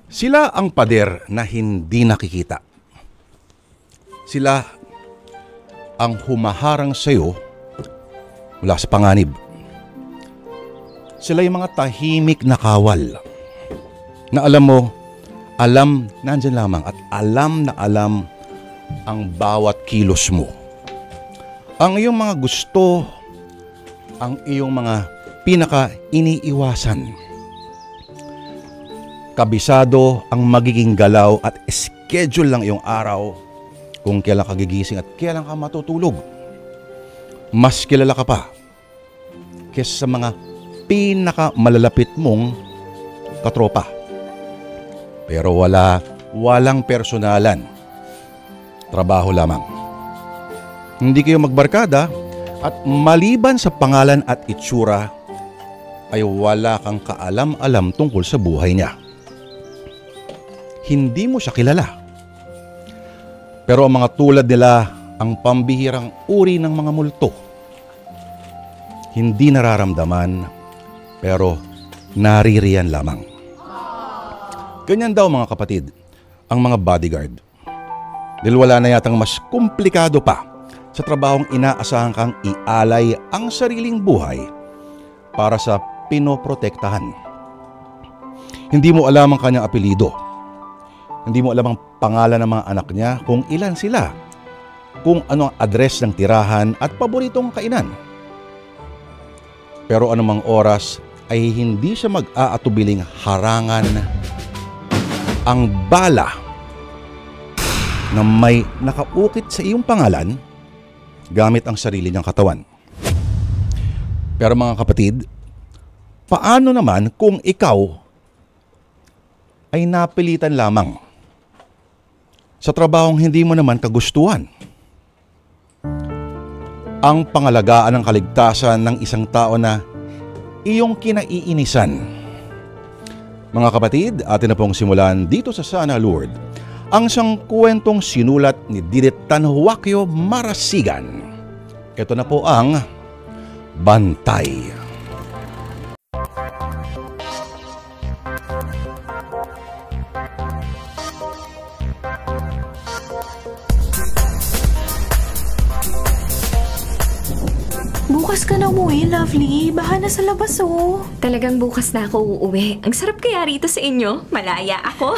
Sila ang pader na hindi nakikita. Sila ang humaharang sa iyo mula sa panganib. Sila yung mga tahimik na kawal na alam mo, nandyan lamang at alam na alam ang bawat kilos mo. Ang iyong mga gusto, ang iyong mga pinaka-iniiwasan. Kabisado ang magiging galaw at schedule lang iyong araw kung kailan ka gigising at kailan ka matutulog. Mas kilala ka pa kaysa sa mga pinaka-malalapit mong katropa. Pero walang personalan. Trabaho lamang. Hindi kayo magbarkada at maliban sa pangalan at itsura ay wala kang kaalam-alam tungkol sa buhay niya. Hindi mo siya kilala. Pero ang mga tulad nila ang pambihirang uri ng mga multo. Hindi nararamdaman, pero naririyan lamang. Ganyan daw mga kapatid, ang mga bodyguard. Dahil wala na yatang mas komplikado pa sa trabahong inaasahan kang ialay ang sariling buhay para sa pinoprotektahan. Hindi mo alam ang kanyang apelido. Hindi mo alam ang pangalan ng mga anak niya, kung ilan sila, kung ano ang address ng tirahan at paboritong kainan. Pero anumang oras ay hindi siya mag-aatubiling harangan ang bala na may nakaukit sa iyong pangalan gamit ang sarili niyang katawan. Pero mga kapatid, paano naman kung ikaw ay napilitan lamang sa trabahong hindi mo naman kagustuhan? Ang pangalagaan ng kaligtasan ng isang tao na iyong kinaiinisan. Mga kapatid, atin na pong simulan dito sa Sana Lord ang isang kwentong sinulat ni Didit Tanhuakyo Marasigan. Ito na po ang Bantay. Bukas ka na umuwi, lovely. Baka na sa labas, oh. Talagang bukas na ako uuwi. Ang sarap kaya rito sa inyo. Malaya ako.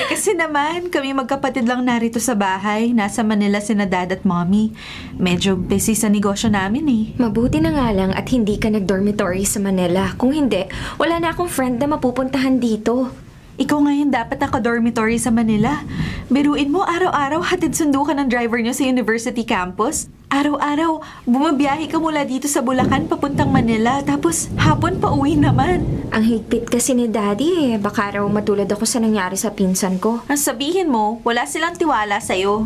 Kasi naman, kami magkapatid lang narito sa bahay. Nasa Manila sina dad at mommy. Medyo busy sa negosyo namin, eh. Mabuti na nga lang at hindi ka nag-dormitory sa Manila. Kung hindi, wala na akong friend na mapupuntahan dito. Ikaw ngayon dapat naka-dormitory sa Manila. Biruin mo, araw-araw hatid sundo ka ng driver nyo sa university campus. Araw-araw, bumabiyahe ka mula dito sa Bulacan papuntang Manila, tapos hapon pa uwi naman. Ang higpit kasi ni Daddy, eh. Baka raw matulad ako sa nangyari sa pinsan ko. Ang sabihin mo, wala silang tiwala sa'yo.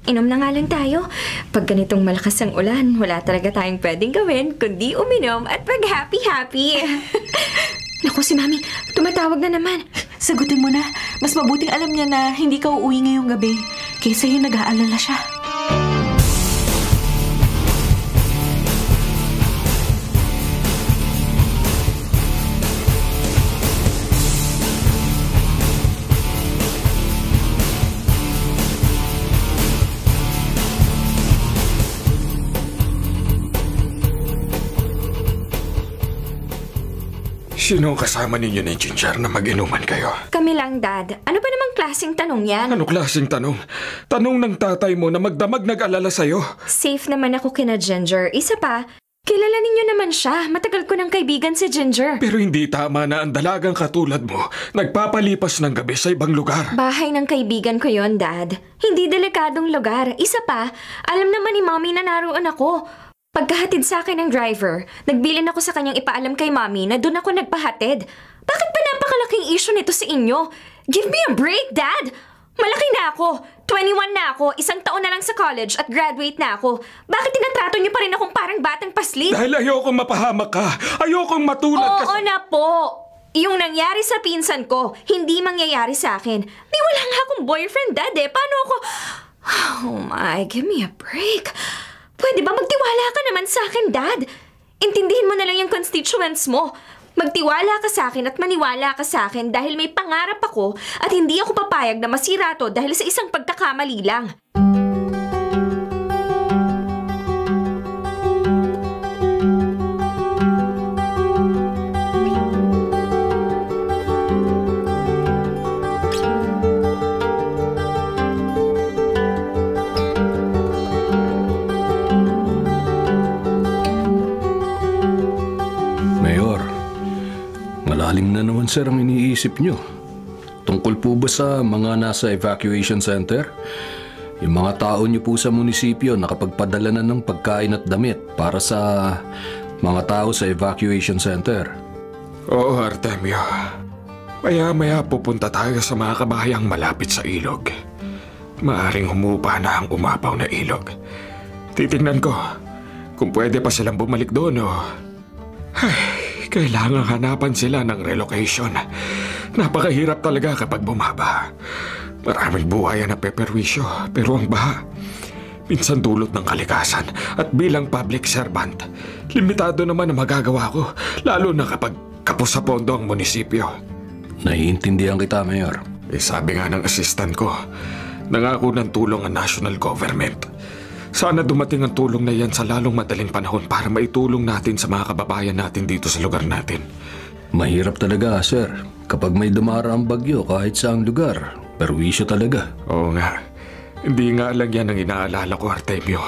Inom na nga lang tayo. Pag ganitong malakas ang ulan, wala talaga tayong pwedeng gawin kundi uminom at mag-happy-happy. Naku, si Mami, tumatawag na naman. Sagutin mo na. Mas mabuting alam niya na hindi ka uuwi ngayong gabi kaysa yung nag-aalala siya. Sino ang kasama ninyo ni Ginger na mag-inuman kayo? Kami lang, Dad. Ano ba namang klaseng tanong yan? Ano klaseng tanong? Tanong ng tatay mo na magdamag nag-alala sa'yo. Safe naman ako kina Ginger. Isa pa, kilala ninyo naman siya. Matagal ko ng kaibigan si Ginger. Pero hindi tama na ang dalagang katulad mo nagpapalipas ng gabi sa ibang lugar. Bahay ng kaibigan ko yon, Dad. Hindi delikadong lugar. Isa pa, alam naman ni Mommy na naroon ako. Pagkahatid sa akin ng driver, nagbilin ako sa kanyang ipaalam kay Mommy na doon ako nagpahatid. Bakit ba napakalaking issue nito sa inyo? Give me a break, Dad! Malaki na ako. 21 na ako. 1 taon na lang sa college at graduate na ako. Bakit tinatrato niyo pa rin akong parang batang paslit? Dahil ayokong mapahamak ka. Ayokong matulad ka Oo na po. Yung nangyari sa pinsan ko, hindi mangyayari sa akin. Di wala nga akong boyfriend, Dad, eh. Paano ako... Oh my, give me a break. Pwede ba magtiwala ka naman sa akin, Dad? Intindihin mo na lang yung constituents mo. Magtiwala ka sa akin at maniwala ka sa akin dahil may pangarap ako at hindi ako papayag na masira to dahil sa isang pagkakamali lang. Malalim na naman sir ang iniisip nyo. Tungkol po ba sa mga nasa evacuation center? Yung mga tao nyo po sa munisipyo nakapagpadala na ng pagkain at damit para sa mga tao sa evacuation center. Oo, Artemio. Maya-maya pupunta tayo sa mga kabayang malapit sa ilog. Maaring humupa na ang umapaw na ilog. Titingnan ko kung pwede pa silang bumalik doon o... Kailangan hanapan sila ng relocation. Napakahirap talaga kapag bumaba. Maraming buhayan na peperwisyo, pero ang baha, minsan dulot ng kalikasan. At bilang public servant, limitado naman ang magagawa ko, lalo na kapag kapos sa pondo ang munisipyo. Naiintindihan kita, Mayor. Sabi nga ng assistant ko, nangako ng tulong ang national government. Sana dumating ang tulong na yan sa lalong madaling panahon para maitulong natin sa mga kababayan natin dito sa lugar natin. Mahirap talaga, sir. Kapag may dumaraang bagyo kahit saang lugar, perwisyo talaga. Oo nga. Hindi nga lang yan ang inaalala ko, Artemio.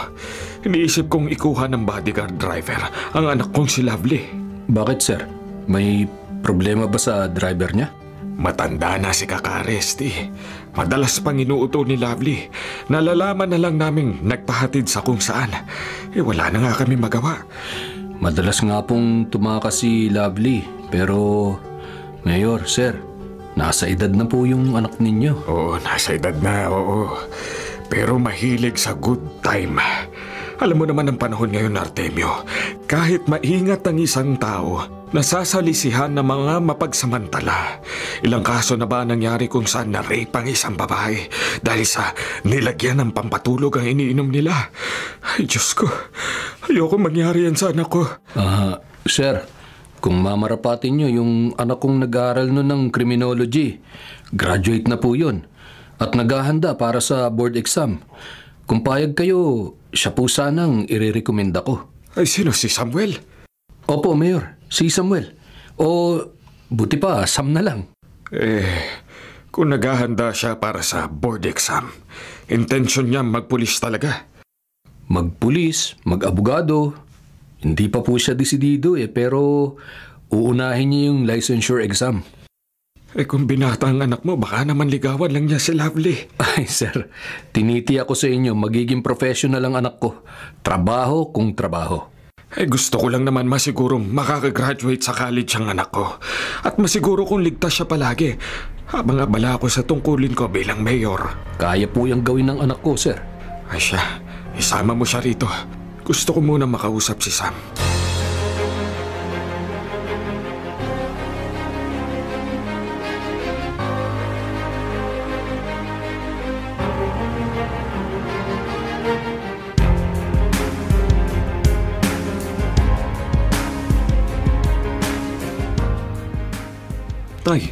Iniisip kong ikuha ng bodyguard driver ang anak kong si Lovely. Bakit, sir? May problema ba sa driver niya? Matanda na si Kakarest eh. Madalas pang inuuto ni Lovely. Nalalaman na lang naming nagpahatid sa kung saan. Wala na nga kami magawa. Madalas nga pong tumakas si Lovely. Pero, Mayor, sir, nasa edad na po yung anak ninyo. Oo, nasa edad na, oo. Pero mahilig sa good time. Alam mo naman ang panahon ngayon, Artemio. Kahit maingat ang isang tao, nasasalisihan ng mga mapagsamantala. Ilang kaso na ba nangyari kung saan na-rape ang isang babae dahil sa nilagyan ng pampatulog ang iniinom nila? Ay, Diyos ko. Ayoko mangyari yan sa anak ko. Sir, kung mamarapatin nyo yung anak kong nag-aaral nun ng criminology, graduate na po yun at naghahanda para sa board exam. Kung payag kayo, siya po sanang irerekomenda ko. Ay, sino? Si Samuel? Opo, Mayor. Si Samuel. O buti pa, Sam na lang. Kung naghahanda siya para sa board exam, intensyon niya magpulis talaga. Magpulis, mag-abogado. Hindi pa po siya desidido pero uunahin niya yung licensure exam. Kung binata ang anak mo, baka naman ligawan lang niya si Lovely. Ay, sir, tinitiyak ko sa inyo, magiging professional ang anak ko. Trabaho kung trabaho. Gusto ko lang naman masigurong makakagraduate sa college ang anak ko. At masiguro kong ligtas siya palagi habang abala ako sa tungkulin ko bilang mayor. Kaya po yung gawin ng anak ko, sir. Ay siya, isama mo siya rito. Gusto ko muna makausap si Sam. Tay,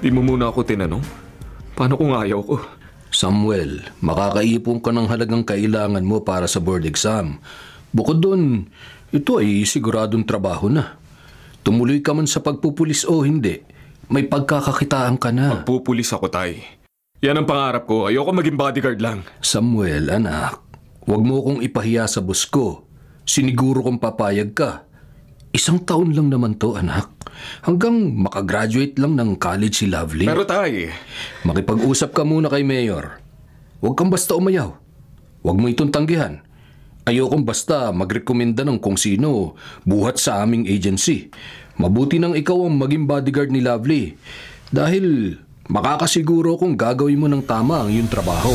di mo muna ako tinanong? Paano kung ayaw ko? Samuel, makakaipon ka ng halagang kailangan mo para sa board exam. Bukod doon, ito ay siguradong trabaho na. Tumuloy ka man sa pagpupulis o hindi, may pagkakakitaan ka na. Magpupulis ako, Tay. Yan ang pangarap ko. Ayoko maging bodyguard lang. Samuel, anak, huwag mo kong ipahiya sa boss ko. Siniguro kong papayag ka. 1 taon lang naman to, anak. Hanggang makagraduate lang ng college si Lovely. Pero Tay, makipag-usap ka muna kay Mayor. Huwag kang basta umayaw. Huwag mo itong tanggihan. Ayokong basta magrekomenda ng kung sino buhat sa aming agency. Mabuti nang ikaw ang maging bodyguard ni Lovely. Dahil makakasiguro kung gagawin mo ng tama ang iyong trabaho.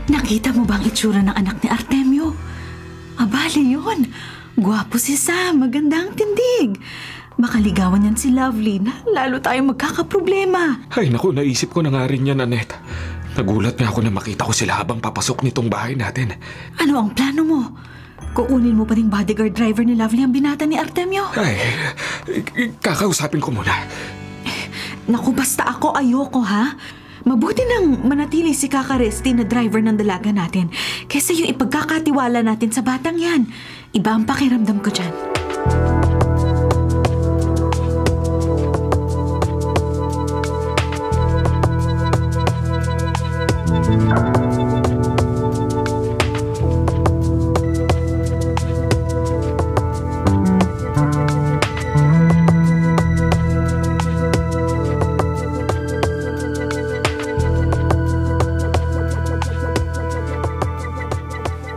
Nakita mo ba ang itsura ng anak ni Artemio? Leon, gwapo si Sam, magandang tindig. Makaligawan yan si Lovely na lalo tayong magkakaproblema. Ay naku, naisip ko na nga rin yan, Annette. Nagulat nga ako na makita ko sila habang papasok nitong bahay natin. Ano ang plano mo? Kukunin mo pa ring bodyguard driver ni Lovely ang binata ni Artemio? Ay, kakausapin ko muna. Naku, basta ako ayoko ha. Mabuti nang manatili si Kaka Resty na driver ng dalaga natin kaysa yung ipagkakatiwala natin sa batang yan. Iba ang pakiramdam ko dyan.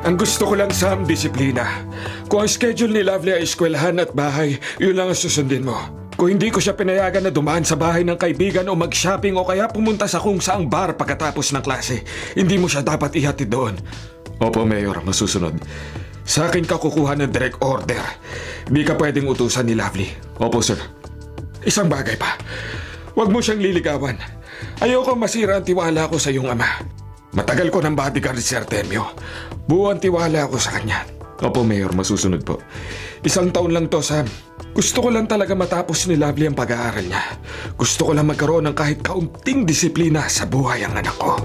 Ang gusto ko lang, Sam, disiplina. Kung ang schedule ni Lovely ay eskwelahan at bahay, yun lang ang susundin mo. Kung hindi ko siya pinayagan na dumaan sa bahay ng kaibigan o mag-shopping o kaya pumunta sa kung saang bar pagkatapos ng klase, hindi mo siya dapat ihatid doon. Opo, Mayor, masusunod. Sa akin ka kukuha ng direct order. Di ka pwedeng utusan ni Lovely. Opo, sir. Isang bagay pa. Huwag mo siyang liligawan. Ayoko masira ang tiwala ko sa iyong ama. Matagal ko ng bodyguard si Artemio. Buo ang tiwala ko sa kanya. Opo, Mayor, masusunod po. 1 taon lang to, Sam. Gusto ko lang talaga matapos ni Lovely ang pag-aaral niya. Gusto ko lang magkaroon ng kahit kaunting disiplina sa buhay ang anak ko.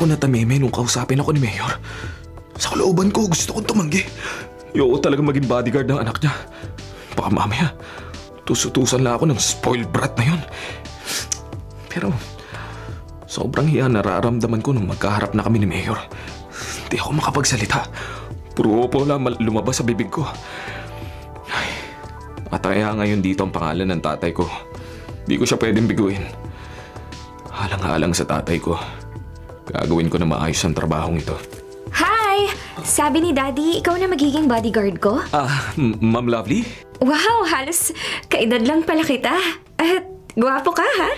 Ako natameme nung kausapin ako ni Mayor. Sa kalooban ko, gusto kong tumanggi. Ayoko talaga maging bodyguard ng anak niya. Baka mamaya, tusutusan lang ako ng spoiled brat na yun. Pero, sobrang hiya nararamdaman ko nung magkaharap na kami ni Mayor. Hindi ako makapagsalita. Puro opo lang lumabas sa bibig ko. Ay, at kaya ngayon dito ang pangalan ng tatay ko. Di ko siya pwedeng biguin. Halang-halang sa tatay ko. Gagawin ko na maayos ang trabahong ito. Hi! Sabi ni Daddy, ikaw na magiging bodyguard ko? Ma'am Lovely? Wow, halos kaedad lang pala kita. At gwapo ka, ha?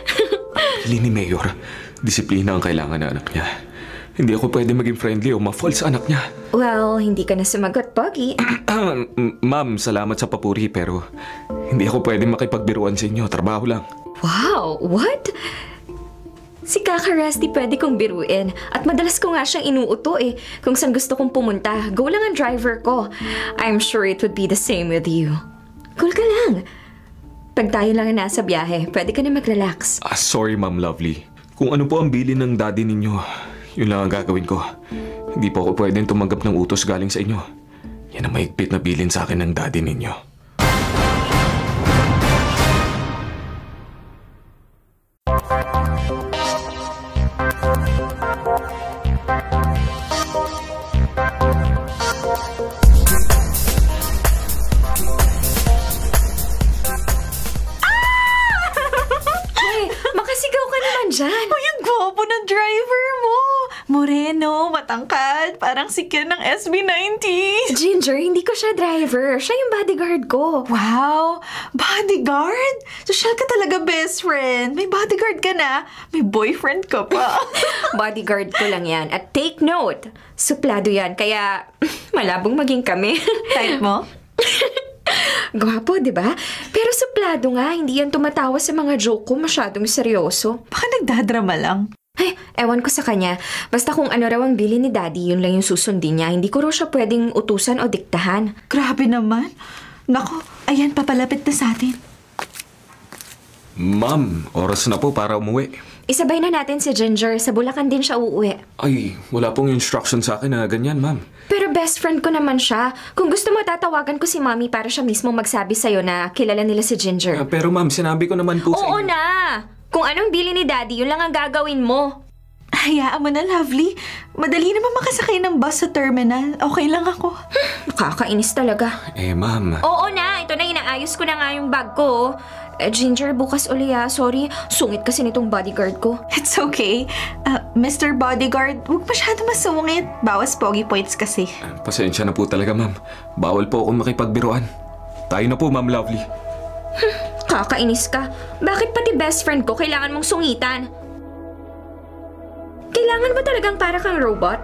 Hili ni Mayor, disiplina ang kailangan ng anak niya. Hindi ako pwede maging friendly o ma-fall sa anak niya. Well, hindi ka na sumagot, Pogi. Ma'am, salamat sa papuri pero hindi ako pwede makipagbiruan sa inyo. Trabaho lang. Wow, what? Si Kaka Rusty pwede kong biruin at madalas ko nga siyang inuuto kung saan gusto kong pumunta. Go lang ang driver ko. I'm sure it would be the same with you. Cool ka lang. Pag tayo lang ang nasa biyahe, pwede ka na mag-relax. Sorry, Ma'am Lovely. Kung ano po ang bilin ng daddy ninyo, yun lang ang gagawin ko. Hindi po ako pwedeng tumanggap ng utos galing sa inyo. Yan ang mahigpit na bilin sa akin ng daddy ninyo. Dyan. Uy, ang gwapo ng driver mo! Moreno, matangkad, parang si Ken ng SB90. Ginger, hindi ko siya driver. Siya yung bodyguard ko. Wow! Bodyguard? Social ka talaga, best friend. May bodyguard ka na. May boyfriend ka pa. Bodyguard ko lang yan. At take note, suplado yan. Kaya malabong maging kami. Type mo? Gwapo, di ba? Pero suplado nga, hindi yan tumatawa sa mga joke ko, masyadong seryoso. Baka nagdadrama lang. Ay, ewan ko sa kanya. Basta kung ano raw ang bili ni Daddy, yun lang yung susundin niya. Hindi ko raw siya pwedeng utusan o diktahan. Grabe naman. Naku, ayan, papalapit na sa atin. Ma'am, oras na po para umuwi. Isabay na natin si Ginger. Sa Bulacan din siya uuwi. Ay, wala pong instruction sa akin na ganyan, ma'am. Pero best friend ko naman siya. Kung gusto mo, tatawagan ko si Mommy para siya mismo magsabi sa'yo na kilala nila si Ginger. Pero ma'am, sinabi ko naman po sa inyo. Oo na! Kung anong bili ni Daddy, yun lang ang gagawin mo. Hayaan mo na, Lovely. Madali naman makasakay ng bus sa terminal. Okay lang ako. Nakakainis talaga. Ma'am. Oo na, ito na inaayos ko na nga yung bag ko. Ginger, bukas uli Sorry, sungit kasi nitong bodyguard ko. It's okay. Mr. Bodyguard, huwag masyado masungit. Bawas pogi points kasi. Pasensya na po talaga, ma'am. Bawal po akong makipagbiruan. Tayo na po, Ma'am Lovely. Kakainis ka. Bakit pati best friend ko kailangan mong sungitan? Kailangan ba talagang para kang robot?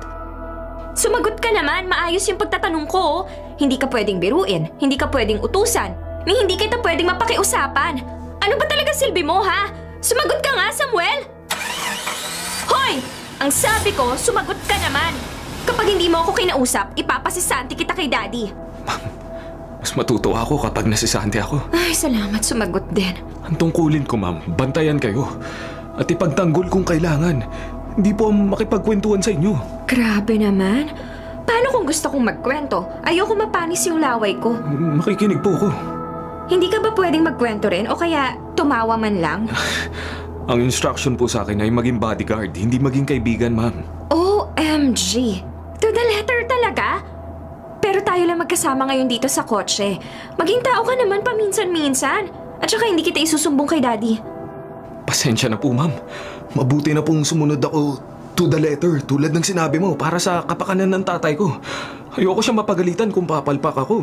Sumagot ka naman, maayos yung pagtatanong ko. Hindi ka pwedeng biruin, hindi ka pwedeng utusan, ni hindi kita pwedeng mapakiusapan. Ano ba talaga silbi mo, ha? Sumagot ka nga, Samuel! Hoy! Ang sabi ko, sumagot ka naman. Kapag hindi mo ako kinausap, ipapasisanti kita kay Daddy. Ma'am, mas matutuwa ako kapag nasisanti ako. Ay, salamat, sumagot din. Ang tungkulin ko, ma'am, bantayan kayo. At ipagtanggol kung kailangan. Hindi po makipagkwentuhan sa inyo. Grabe naman. Paano kung gusto kong magkwento? Ayoko mapanis yung laway ko. Makikinig po ako. Hindi ka ba pwedeng magkwento rin o kaya tumawa man lang? Ang instruction po sa akin ay maging bodyguard, hindi maging kaibigan, ma'am. OMG! To the letter talaga? Pero tayo lang magkasama ngayon dito sa kotse. Maging tao ka naman paminsan-minsan. At saka hindi kita isusumbong kay Daddy. Pasensya na po, ma'am. Mabuti na pong sumunod ako to the letter tulad ng sinabi mo para sa kapakanan ng tatay ko. Ayoko siya mapagalitan kung papalpak ako.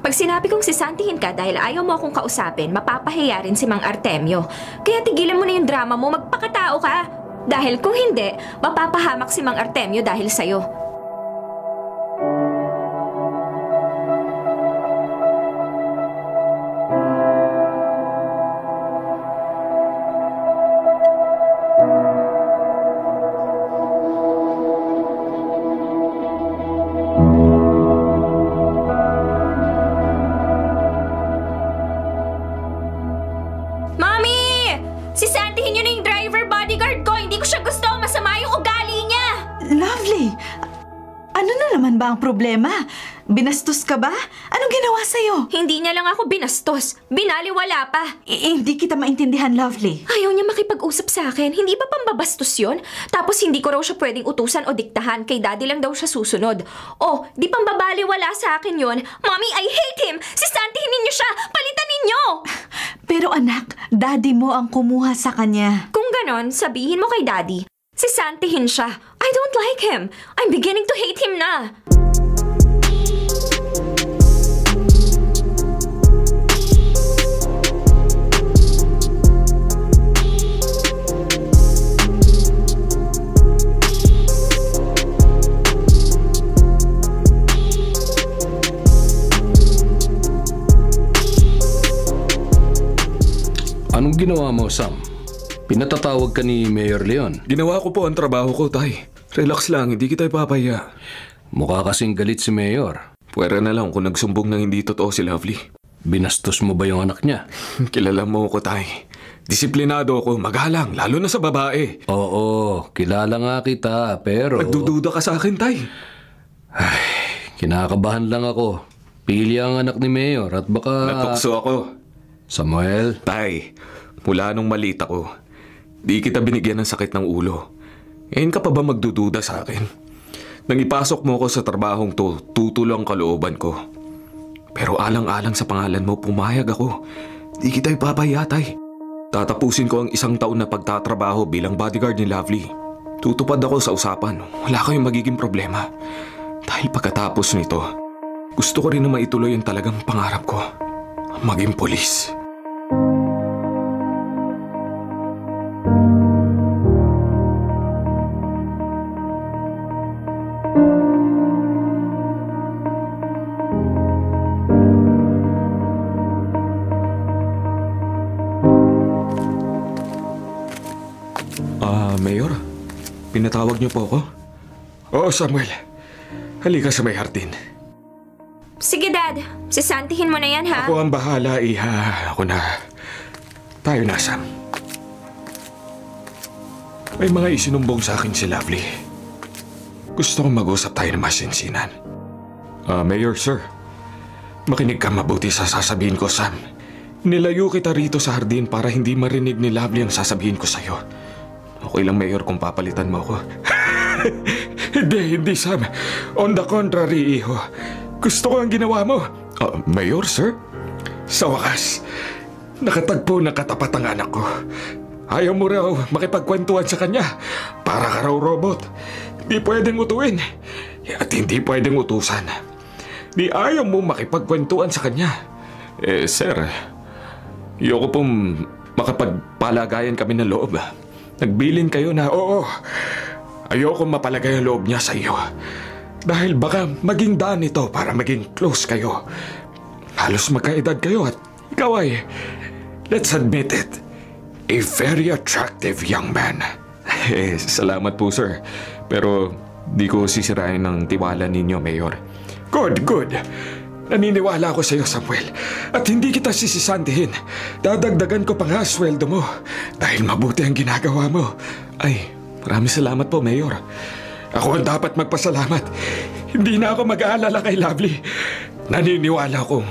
Pag sinabi kong sisantihin ka dahil ayaw mo akong kausapin, mapapahiya rin si Mang Artemio. Kaya tigilan mo na yung drama mo, magpakatao ka. Dahil kung hindi, mapapahamak si Mang Artemio dahil sa'yo. Ang problema? Binastos ka ba? Anong ginawa sa'yo? Hindi niya lang ako binastos. Binaliwala pa. Hindi kita maintindihan, Lovely. Ayaw niya makipag-usap sa akin. Hindi ba pambabastos yun? Tapos hindi ko raw siya pwedeng utusan o diktahan. Kay Daddy lang daw siya susunod. Oh, di pambabaliwala sa akin yun. Mommy, I hate him! Sisantihin ninyo siya! Palitan ninyo! Pero anak, Daddy mo ang kumuha sa kanya. Kung ganon, sabihin mo kay Daddy. Sisantihin siya. I don't like him. I'm beginning to hate him na. Anong ginawa mo, Sam? Pinatatawag ka ni Mayor Leon. Ginawa ko po ang trabaho ko, Tay. Relax lang, hindi kita ipapaya. Mukha kasing galit si Mayor. Pwera na lang kung nagsumbong ng hindi totoo si Lovely. Binastos mo ba yung anak niya? Kilala mo ko, Tay. Disiplinado ako, magalang, lalo na sa babae. Oo, kilala nga kita, pero... Nagdududa ka sa akin, Tay. Ay, kinakabahan lang ako. Pili ang anak ni Mayor at baka... Natukso ako. Samuel? Tay, mula nung maliit ako, di kita binigyan ng sakit ng ulo. Ngayon ka pa ba magdududa sa akin? Nang ipasok mo ko sa trabahong to, tutulong kalooban ko. Pero alang-alang sa pangalan mo, pumayag ako. Di kita ipapaya, Tay. Tatapusin ko ang 1 taon na pagtatrabaho bilang bodyguard ni Lovely. Tutupad ako sa usapan. Wala kayong magiging problema. Dahil pagkatapos nito, gusto ko rin na maituloy ang talagang pangarap ko. Maging pulis. Mayor, pinatawag niyo po ako? Oo, Samuel. Halika sa may hardin. Sige, Dad. Sisantihin mo na yan, ha? Ako ang bahala, Iha. Ako na. Tayo na, Sam. May mga isinumbong sa akin si Lovely. Gusto kong mag-usap tayo ng masinsinan. Mayor, sir. Makinig ka mabuti sa sasabihin ko, Sam. Nilayo kita rito sa hardin para hindi marinig ni Lovely ang sasabihin ko sa'yo. Okay lang, Mayor, kung papalitan mo ako. Hindi, Sam. On the contrary, Iho. Gusto ko ang ginawa mo. Mayor, sir? Sa wakas, Nakatagpo ng katapat ang anak ko. Ayaw mo raw makipagkwentuhan sa kanya. Para ka raw robot. Di pwedeng utuin. At hindi pwedeng utusan. Di ayaw mo makipagkwentuhan sa kanya. Sir, ayoko pong makapagpalagayan kami ng loob. Nagbilin kayo na oo. Ayoko mapalagay ang loob niya sa iyo. Dahil baka maging daan ito para maging close kayo. Halos magkaedad kayo at ikaw ay, let's admit it, a very attractive young man. Salamat po, sir. Pero di ko sisirain ang tiwala ninyo, Mayor. Good. Naniniwala ako sa iyo, Samuel. At hindi kita sisisantihin. Dadagdagan ko pa nga sweldo mo. Dahil mabuti ang ginagawa mo. Ay, maraming salamat po, Mayor. Ako ang dapat magpasalamat. Hindi na ako mag-aalala kay Lovely. Naniniwala akong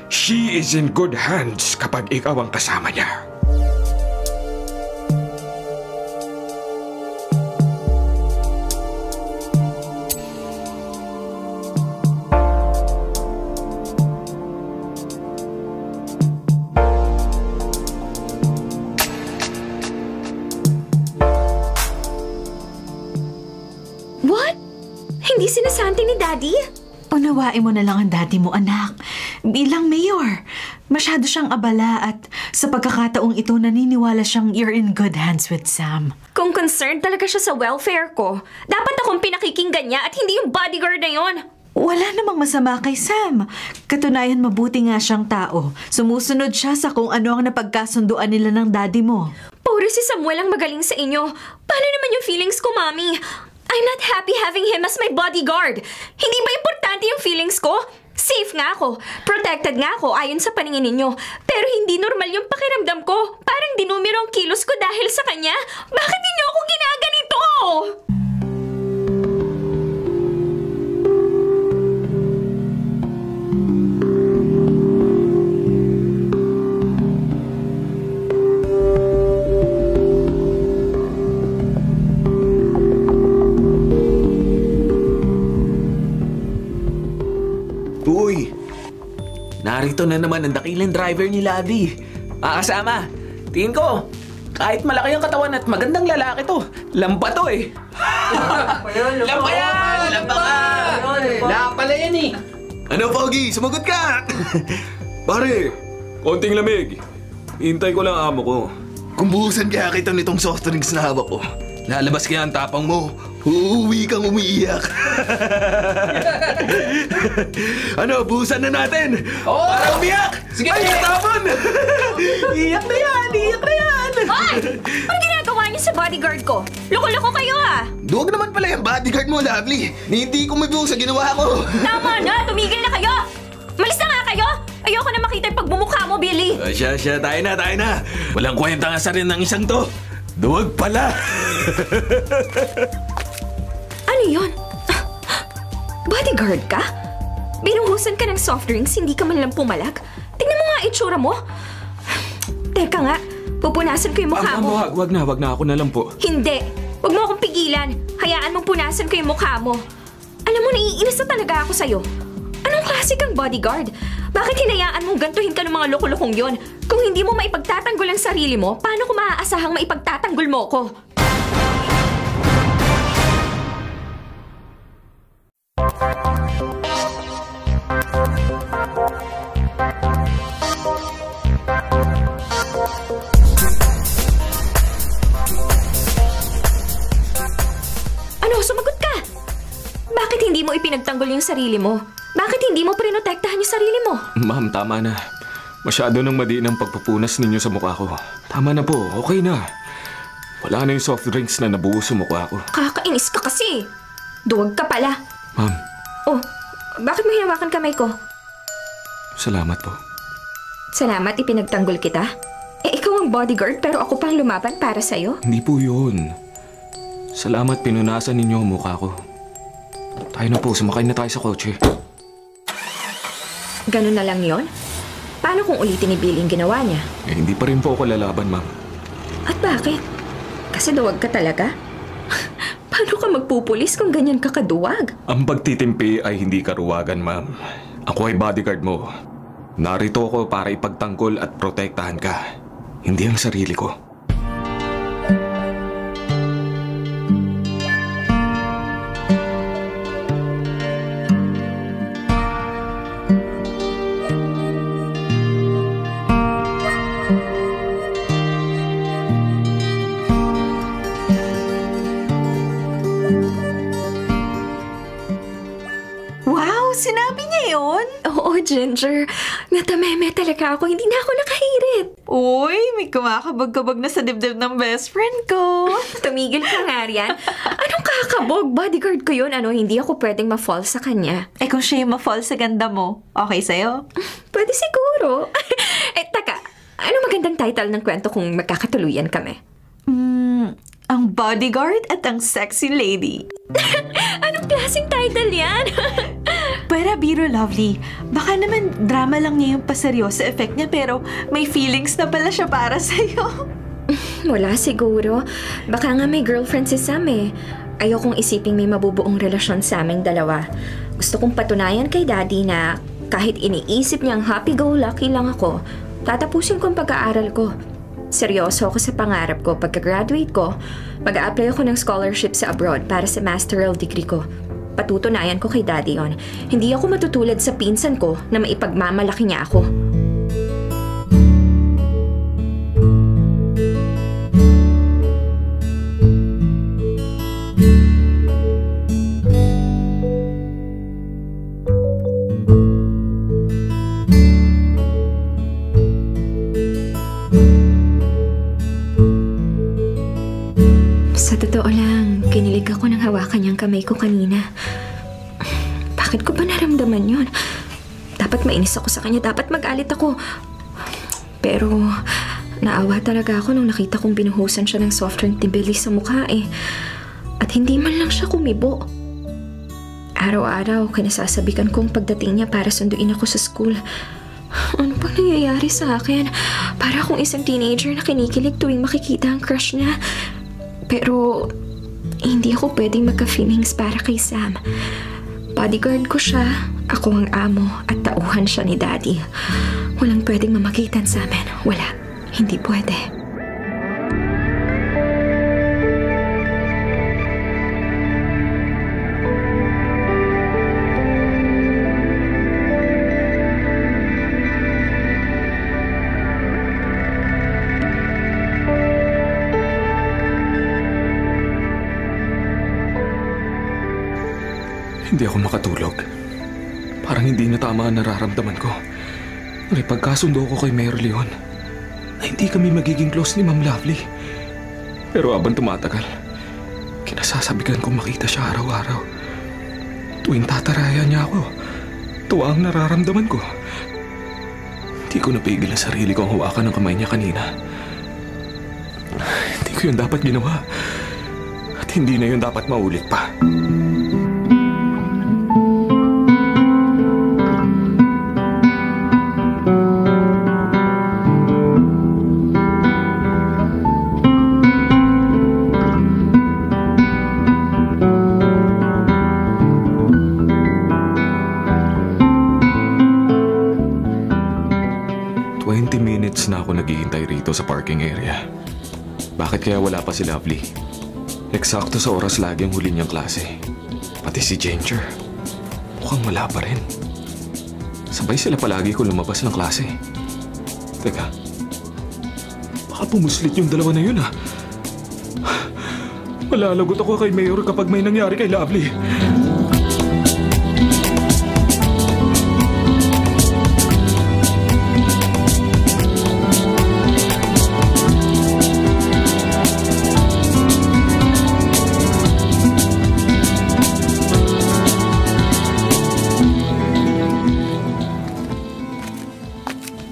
she is in good hands kapag ikaw ang kasama niya. What? Hindi sinasanti ni Daddy? Unawain mo na lang ang daddy mo, anak. Bilang mayor, masyado siyang abala at sa pagkakataong ito naniniwala siyang you're in good hands with Sam. Kung concerned talaga siya sa welfare ko, dapat akong pinakikinggan niya at hindi yung bodyguard na yon. Wala namang masama kay Sam. Katunayan mabuti nga siyang tao. Sumusunod siya sa kung ano ang napagkasunduan nila ng daddy mo. Puro si Samuel ang magaling sa inyo. Paano naman yung feelings ko, Mami? I'm not happy having him as my bodyguard. Hindi ba importante yung feelings ko? Safe nga ako. Protected nga ako ayon sa paningin ninyo. Pero hindi normal yung pakiramdam ko. Parang dinumero ang kilos ko dahil sa kanya. Bakit ninyo ako ginaganito? Uy! Narito na naman ang dakilang driver ni Lovely. Kasama. Tingin ko, kahit malaki ang katawan at magandang lalaki to, lamba to eh. Lamba yan! Lamba ka! Lapa pala yan eh. Ano, Pogi? Sumagot ka! Pare, konting lamig. Hintay ko lang amo ko. Kung buhusan kaya kita nitong soft drinks na hawak ko, lalabas kaya ang tapang mo. Uuwi kang umiiyak. Ano, buhusan na natin! Oo! Para umiyak! Sige! Ay, tapon! Iyak na yan! Iyak na yan! Hoy! Ano ginagawa niyo sa bodyguard ko? Loko-loko kayo ah! Duwag naman pala yung bodyguard mo, Lovely. Hindi ko mabuhos sa ginawa ko. Tama na! Tumigil na kayo! Malis na nga kayo! Ayoko na makita yung pagbumukha mo, Billy! Siya, tayo na. Walang kwenta nga sa rin ng isang to. Duwag pala. Ano yun? Bodyguard ka? Binuhusan ka ng soft drinks, hindi ka man lang pumalag? Tingnan mo nga itsura mo. Teka nga, pupunasan ko yung mukha mo. Wag na ako na lang po. Hindi! Huwag mo akong pigilan. Hayaan mong punasan ko yung mukha mo. Alam mo, naiinis na talaga ako sa'yo. Anong klase kang bodyguard? Bakit hinayaan mong gantuhin ka ng mga loko-lokong yon? Kung hindi mo maipagtatanggol ang sarili mo, paano ko maaasahang maipagtatanggol mo ko? Ano? Sumagot ka! Bakit hindi mo ipinagtanggol yung sarili mo? Bakit hindi mo prinotektahan yung sarili mo? Ma'am, tama na. Masyado nang madiin ang pagpupunas ninyo sa mukha ko. Tama na po, okay na. Wala na yung soft drinks na nabuo sa mukha ko. Kakainis ka kasi. Duwag ka pala. Ma'am, Oh, bakit mo hinawakan kamay ko? salamat po. Salamat, ipinagtanggol kita. Ikaw ang bodyguard pero ako pang lumaban para sa'yo? Hindi po yun. Salamat pinunasan ninyo ang mukha ko. Tayo na po, sumakay na tayo sa kotse. Ganun na lang yon? Paano kung ulitin ni Billy yung ginawa niya? Hindi pa rin po ako lalaban, ma'am. At bakit? Kasi duwag ka talaga? Paano ka magpupulis kung ganyan ka kaduwag? Ang pagtitimpi ay hindi karuwagan, ma'am. Ako ay bodyguard mo. Narito ako para ipagtanggol at protektahan ka, hindi ang sarili ko. Wow, sinabi niya yun? Oo, Ginger. Natameme talaga ako. Hindi na ako nakahirit. Uy, may kumakabag-kabag na sa dibdib ng best friend ko. Tumigil ka nga riyan. Anong kakabog? Bodyguard ko yun. Hindi ako pwedeng ma-fall sa kanya. Eh kung siya yung ma-fall sa ganda mo, okay sa'yo? Pwede siguro. Taka. Ano magandang title ng kwento kung magkakatuluyan kami? Ang bodyguard at ang sexy lady. Anong klaseng title yan? Pwera biro, Lovely. Baka naman drama lang niya yung paseryoso effect niya pero may feelings na pala siya para sa'yo. Wala siguro. Baka nga may girlfriend si Sam eh. Ayokong isiping may mabubuong relasyon sa aming dalawa. Gusto kong patunayan kay Daddy na kahit iniisip niyang happy-go-lucky lang ako, tatapusin ko ang pag-aaral ko. Seryoso ako sa pangarap ko. Pagka-graduate ko, mag-a-apply ako ng scholarship sa abroad para sa masteral degree ko. Patutunayan ko kay Daddy yon. Hindi ako matutulad sa pinsan ko na maipagmamalaki niya ako. Sa totoo lang, kinilig ako ng hawakan niyang kamay ko kanina. Bakit ko ba naramdaman yun? Dapat mainis ako sa kanya, dapat magalit ako. Pero naawa talaga ako nung nakita kong binuhusan siya ng soft drink ni Billy sa mukha eh. At hindi man lang siya kumibo. Araw-araw, kinasasabikan kong pagdating niya para sunduin ako sa school. Ano bang nangyayari sa akin? Para akong isang teenager na kinikilig tuwing makikita ang crush niya. Pero hindi ako pwedeng magka-feelings para kay Sam. Bodyguard ko siya, ako ang amo at tauhan siya ni Daddy. Walang pwedeng mamagitan sa amin. Wala. Hindi pwede. Hindi ako makatulog. Parang hindi na tama ang nararamdaman ko. May pagkasundo ko kay Mayor Leon na hindi kami magiging close ni Ma'am Lovely. Pero habang tumatagal, kinasasabikan kong makita siya araw-araw. Tuwing tatarayan niya ako, tuwa ang nararamdaman ko. Hindi ko napigil ang sarili kong hawakan ng kamay niya kanina. Hindi ko yun dapat ginawa. At hindi na yun dapat maulit pa. 20 minutes na ako naghihintay rito sa parking area. Bakit kaya wala pa si Lovely? Eksakto sa oras lagi ang huli niyang klase. Pati si Ginger. Mukhang wala pa rin. Sabay sila palagi kung lumabas ng klase. Teka. Baka pumuslit yung dalawa na yun ah. Malalagot ako kay Mayor kapag may nangyari kay Lovely.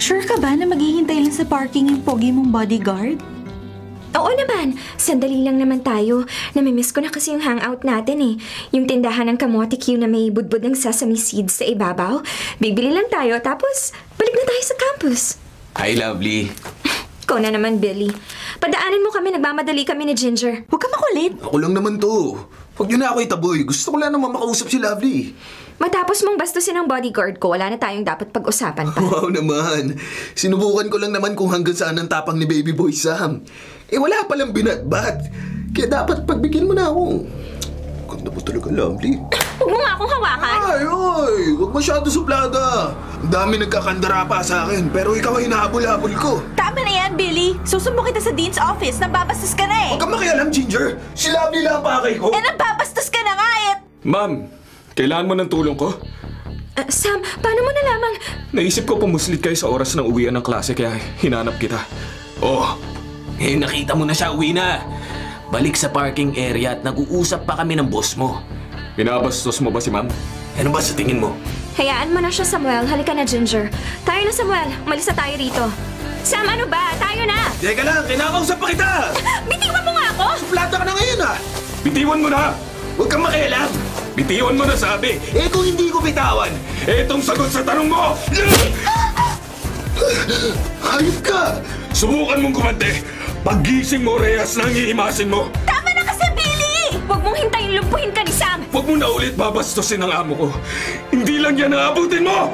Sure ka ba na maghihintay lang sa parking yung pogi mong bodyguard? Oo naman. Sandali lang naman tayo. Namimiss ko na kasi yung hangout natin eh. Yung tindahan ng kamote Q na may budbud ng sesame seeds sa ibabaw. Bibili lang tayo tapos balik na tayo sa campus. Hi, Lovely. Ikaw na naman, Billy. Padaanin mo kami, nagmamadali kami ni Ginger. Huwag ka makulit. Ako lang naman to. Huwag niyo na ako itaboy. Gusto ko lang naman makausap si Lovely. Matapos mong bastusin ang bodyguard ko, wala na tayong dapat pag-usapan pa. Wow naman. Sinubukan ko lang naman kung hanggang saan ang tapang ni Baby Boy Sam. Wala palang binatbat. Kaya dapat pagbigyan mo na ako. Ganda mo talaga, Lovely. Huwag mo nga akong hawakan. Ay! Huwag masyado suplada. Ang dami nagkakandara pa sa akin, pero ikaw ay nahabol-habol ko. Tama na yan, Billy. Susumbong kita sa Dean's office. Nambabastos ka na eh. Huwag kang makialam, Ginger. Si Lovely lang ang pakay ko. Nambabastos ka na nga eh. Ma'am, kailangan mo ng tulong ko? Sam, paano mo nalamang... Naisip ko pumuslit kayo sa oras ng uwian ng klase kaya hinanap kita. Oh, nakita mo na siya, uwi na. Balik sa parking area at nag-uusap pa kami ng boss mo. Binabastos mo ba si ma'am? Ano ba sa tingin mo? Hayaan mo na siya, Samuel. Halika na, Ginger. Tayo na, Samuel. Umalis na tayo rito. Sam, ano ba? Tayo na! Teka lang, kinakausap pa kita! Bitiwan mo nga ako! Suplada ka na ngayon Bitiwan mo na! Huwag kang makialam! Bitiwan mo na sabi! Kung hindi ko bitawan! Etong sagot sa tanong mo! Hayop ka! Subukan mong kumante! Paggising mo, Reyes, nang iimasin mo! Tama na kasi, Billy! Huwag mong hintayin lumpuhin ka ni Sam! Huwag mo na ulit babastusin ang amo ko! Hindi lang yan ang abutin mo!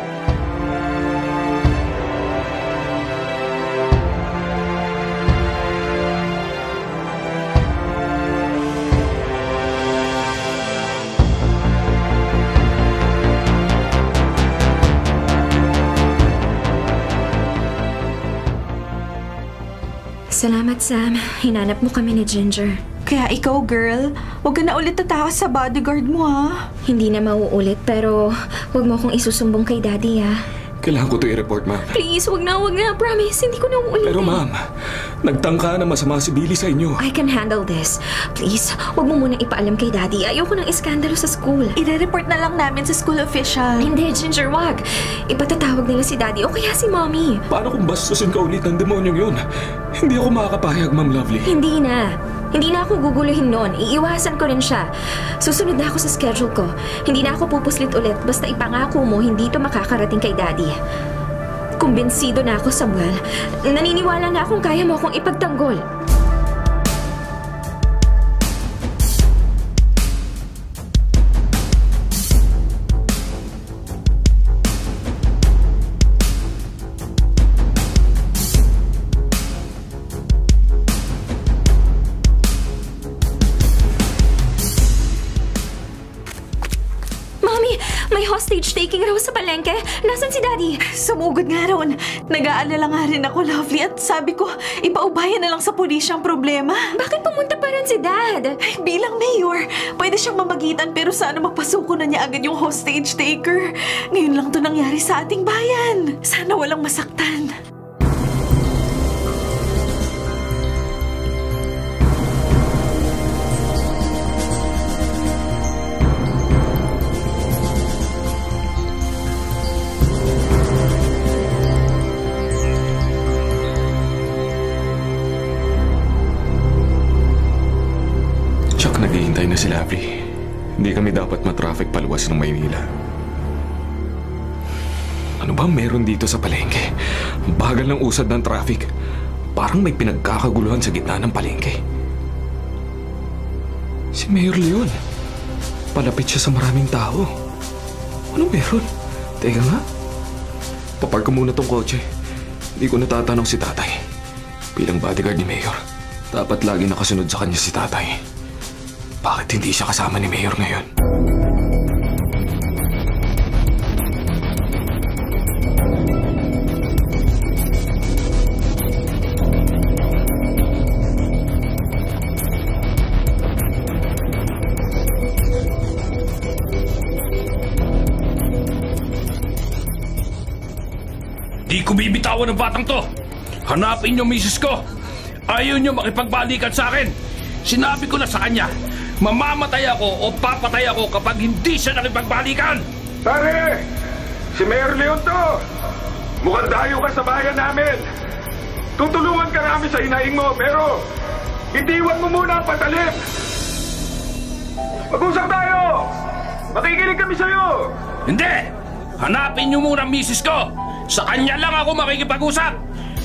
Salamat, Sam. Hinanap mo kami ni Ginger. Kaya ikaw, girl, huwag ka na ulit tatakas sa bodyguard mo, ha? Hindi na mauulit, pero huwag mo akong isusumbong kay Daddy, ha? Kailangan ko ito i-report, ma'am. Please, huwag na. Promise, hindi ko na uulitin. Pero ma'am, nagtangka na masama si Billy sa inyo. I can handle this. Please, huwag mo muna ipaalam kay Daddy. Ayoko ng iskandalo sa school. I-report na lang namin sa school official. Hindi, Ginger, wag. Ipatatawag nila si Daddy o kaya si Mommy. Paano kung bastusin ka ulit ng demonyong yun? Hindi ako makakapahayag, Ma'am Lovely. Hindi na. Hindi na ako guguluhin noon. Iiwasan ko rin siya. Susunod na ako sa schedule ko. Hindi na ako pupuslit ulit basta ipangako mo hindi ito makakarating kay Daddy. Kumbinsido na ako, Samuel. Naniniwala na akong kaya mo akong ipagtanggol. May hostage taking raw sa palengke. Nasaan si Daddy? Sumugod nga ron. Nag-aalala nga rin ako, Lovely, at sabi ko, ipaubayan na lang sa pulis ang problema. Bakit pumunta pa rin si Dad? Ay, bilang mayor, pwede siyang mamagitan pero sana mapasuko na niya agad yung hostage taker. Ngayon lang to nangyari sa ating bayan. Sana walang masaktan. Naghihintay na si Lovely. Hindi kami dapat matraffic paluwas ng Maynila. Ano ba meron dito sa palengke? Ang bagal ng usad ng traffic. Parang may pinagkakaguluhan sa gitna ng palengke. Si Mayor Leon. Palapit siya sa maraming tao. Ano meron? Teka nga. Papark ko muna tong kotse. Hindi ko natatanong si tatay. Bilang bodyguard ni Mayor, dapat lagi nakasunod sa kanya si tatay. Bakit hindi siya kasama ni Mayor ngayon? Di ko bibitawan ng batang to. Hanapin niyo misis ko. Ayaw niyo makipagbalikan sa akin. Sinabi ko na sa kanya, mamamatay ako o papatay ako kapag hindi siya nakipagbalikan! Pare! Si Mayor Leon to! Mukhang dayo ka sa bayan namin! Tutulungan ka namin sa hinaing mo, pero itiwan mo muna ang patalip! Mag-usap tayo! Makikinig kami sa'yo! Hindi! Hanapin niyo muna ang misis ko! Sa kanya lang ako makikipag-usap!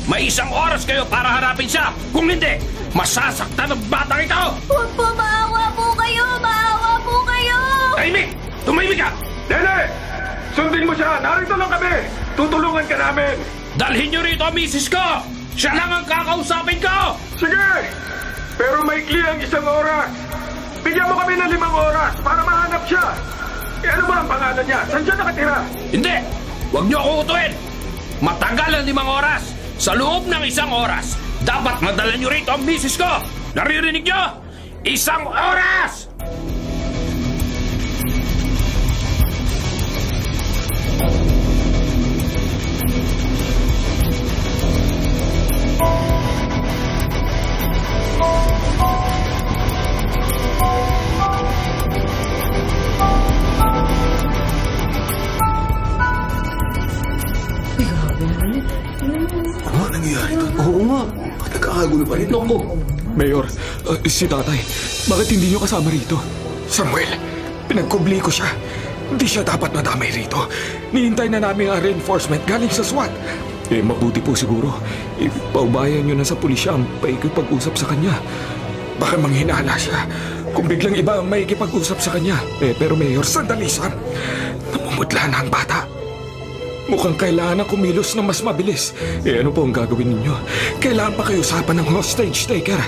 May 1 oras kayo para hanapin siya. Kung hindi, masasaktan ang batang ito! Huwag po, maawa po kayo! Maawa po kayo! Tahimik! Tumahimik ka! Nene! Sundin mo siya! Narito lang kami! Tutulungan ka namin! Dalhin niyo rito ang misis ko! Siya lang ang kakausapin ko! Sige! Pero maikli ang 1 oras. Bigyan mo kami ng 5 oras para mahanap siya. Ano ba ang pangalan niya? Saan siya nakatira? Hindi! Huwag niyo ako utuin! Matagal ang 5 oras! Sa loob ng 1 oras, dapat madala niyo rito ang misis ko! Naririnig niyo? 1 oras! Ano nangyayari doon? Oo nga. Bakit nagkakagulo pa rin? Naku! Mayor, si tatay, bakit hindi niyo kasama rito? Samuel, pinagkubli ko siya. Hindi siya dapat nadamay rito. Nihintay na namin ang reinforcement galing sa SWAT. Mabuti po siguro. Paubayan niyo na sa pulisya ang paikipag-usap sa kanya. Baka manghinala siya kung biglang iba ang maikipag-usap sa kanya. Pero Mayor, sandali Sam. Namumudla na ang bata. Mukhang kailangan na kumilos na mas mabilis. Ano po ang gagawin ninyo? Kailangan pa kayo usapan ng hostage taker.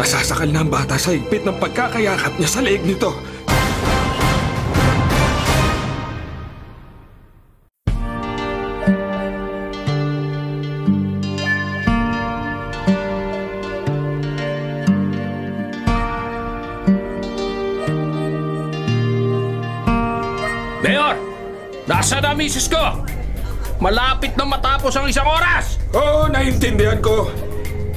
Nasasakal na ang bata sa higpit ng pagkakayakap niya sa leeg nito. Mayor! Nasaan na misis ko? Malapit na matapos ang 1 oras! Oo, naintindihan ko.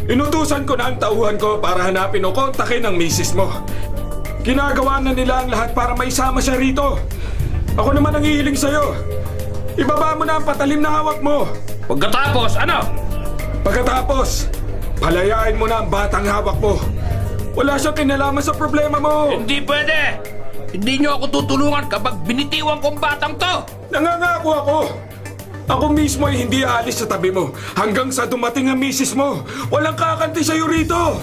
Inutusan ko na ang tauhan ko para hanapin o kontakin ang misis mo. Ginagawa na nila ang lahat para maisama siya rito. Ako naman ang hihiling sa'yo. Ibaba mo na ang patalim na hawak mo. Pagkatapos, ano? Pagkatapos, palayain mo na ang batang hawak mo. Wala siyang kinalaman sa problema mo. Hindi pwede! Hindi niyo ako tutulungan kapag binitiwan kong batang to! Nangangako ako. Ako mismo ay hindi aalis sa tabi mo hanggang sa dumating ang misis mo. Walang kakanti sa'yo rito.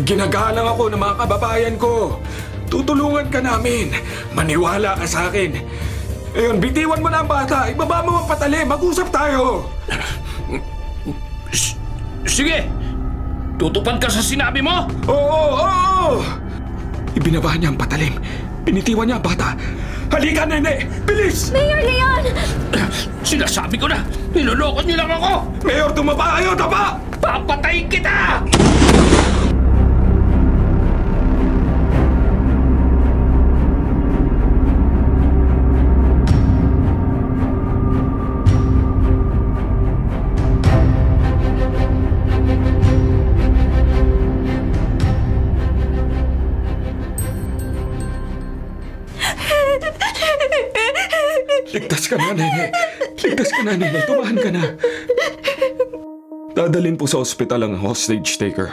Ginagalang ako ng mga kababayan ko. Tutulungan ka namin. Maniwala ka sa akin. Ayun, bitiwan mo na ang bata. Ibaba mo ang patali. Mag-usap tayo. Sige! Tutupad ka sa sinabi mo? Oo! Ibinaba niya ang patalim. Binitiwan niya ang bata. Halika, Nene! Bilis! Mayor Leon! Sinasabi ko na! Nilolokot niyo lang ako! Mayor, tumaba kayo! Taba! Papatayin kita! Ligtas ka na, Nene. Ligtas ka na, Nene. Tumahan ka na. Dadalhin po sa ospital ang hostage taker.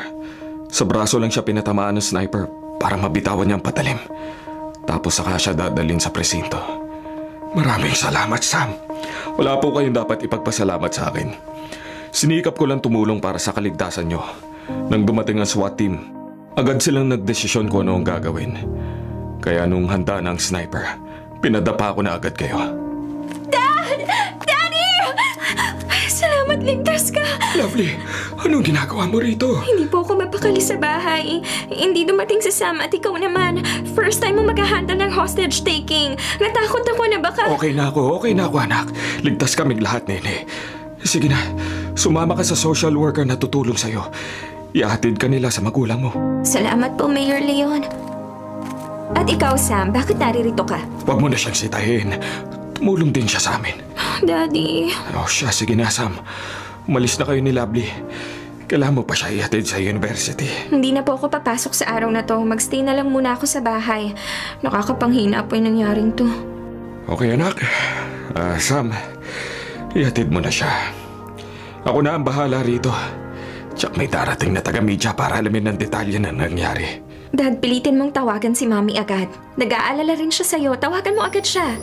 Sa braso lang siya pinatamaan ng sniper para mabitawan niya ang patalim. Tapos saka siya dadalhin sa presinto. Maraming salamat, Sam. Wala po kayong dapat ipagpasalamat sa akin. Sinikap ko lang tumulong para sa kaligtasan niyo. Nang dumating ang SWAT team, agad silang nagdesisyon kung ano ang gagawin. Kaya nung handa na ang sniper, pinadapa ko na agad kayo. Daddy! Salamat, ligtas ka. Lovely, anong ginagawa mo rito? Hindi po ako mapakali sa bahay. Hindi dumating si Sam at ikaw naman. First time mo mag-handle ng hostage taking. Natakot ako na baka... Okay na ako, anak. Ligtas kaming lahat, Nene. Sige na, sumama ka sa social worker na tutulong sa'yo. Ihatid ka nila sa magulang mo. Salamat po, Mayor Leon. At ikaw, Sam, bakit naririto ka? Huwag mo na siyang sitahin. Tumulong din siya sa amin. Daddy... Siya, sige na, Sam. Umalis na kayo ni Lovely. Kailangan mo pa siya ihatid sa university. Hindi na po ako papasok sa araw na to. Magstay na lang muna ako sa bahay. Nakakapanghina po yung nangyaring to. Okay, anak. Sam, ihatid mo na siya. Ako na ang bahala rito. Tsak may darating na taga-media para alamin ng detalye na nangyari. Dad, pilitin mong tawagan si Mommy agad. Nag-aalala rin siya sa'yo. Tawagan mo agad siya.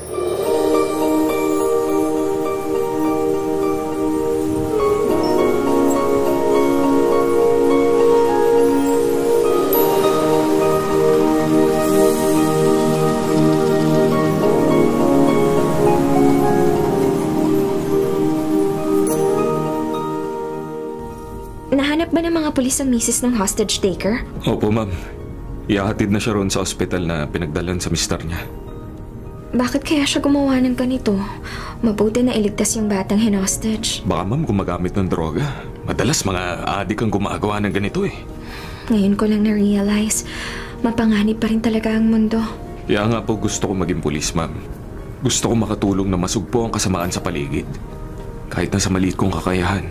ba ng mga pulis ang misis ng hostage taker? Opo, ma'am. Ihahatid na siya roon sa ospital na pinagdalan sa mister niya. Bakit kaya siya gumawa ng ganito? Mabuti na iligtas yung batang hinostage. Baka ma'am gumagamit ng droga. Madalas mga adik ang gumagawa ng ganito eh. Ngayon ko lang na-realize, mapanganib pa rin talaga ang mundo. Kaya nga po gusto ko maging pulis, ma'am. Gusto ko makatulong na masugpo ang kasamaan sa paligid. Kahit na sa maliit kong kakayahan.